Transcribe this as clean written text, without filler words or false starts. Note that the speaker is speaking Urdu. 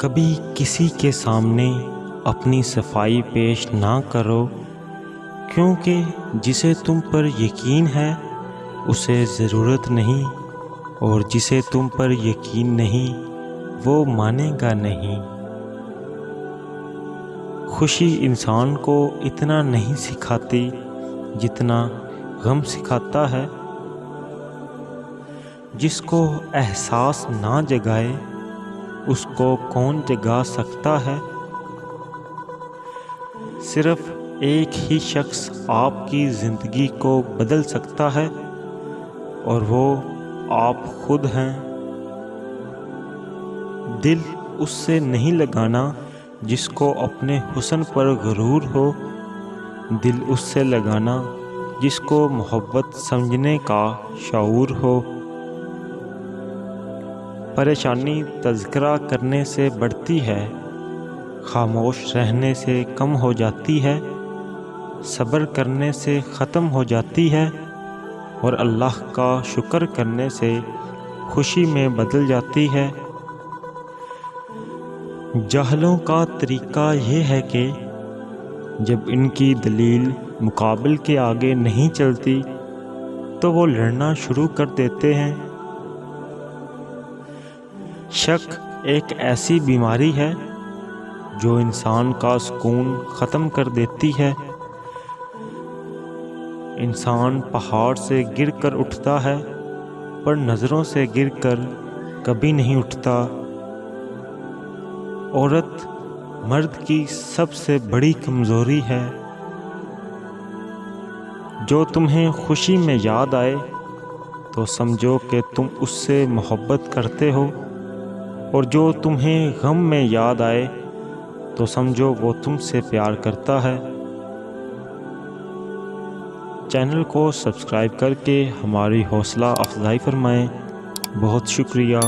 کبھی کسی کے سامنے اپنی صفائی پیش نہ کرو، کیونکہ جسے تم پر یقین ہے اسے ضرورت نہیں، اور جسے تم پر یقین نہیں وہ مانے گا نہیں۔ خوشی انسان کو اتنا نہیں سکھاتی جتنا غم سکھاتا ہے۔ جس کو احساس نہ جگائے اس کو کون جگا سکتا ہے؟ صرف ایک ہی شخص آپ کی زندگی کو بدل سکتا ہے، اور وہ آپ خود ہیں۔ دل اس سے نہیں لگانا جس کو اپنے حسن پر غرور ہو، دل اس سے لگانا جس کو محبت سمجھنے کا شعور ہو۔ پریشانی تذکرہ کرنے سے بڑھتی ہے، خاموش رہنے سے کم ہو جاتی ہے، صبر کرنے سے ختم ہو جاتی ہے، اور اللہ کا شکر کرنے سے خوشی میں بدل جاتی ہے۔ جاہلوں کا طریقہ یہ ہے کہ جب ان کی دلیل مقابل کے آگے نہیں چلتی تو وہ لڑنا شروع کر دیتے ہیں۔ شک ایک ایسی بیماری ہے جو انسان کا سکون ختم کر دیتی ہے۔ انسان پہاڑ سے گر کر اٹھتا ہے پر نظروں سے گر کر کبھی نہیں اٹھتا۔ عورت مرد کی سب سے بڑی کمزوری ہے۔ جو تمہیں خوشی میں یاد آئے تو سمجھو کہ تم اس سے محبت کرتے ہو، اور جو تمہیں غم میں یاد آئے تو سمجھو وہ تم سے پیار کرتا ہے۔ چینل کو سبسکرائب کر کے ہماری حوصلہ افزائی فرمائیں۔ بہت شکریہ۔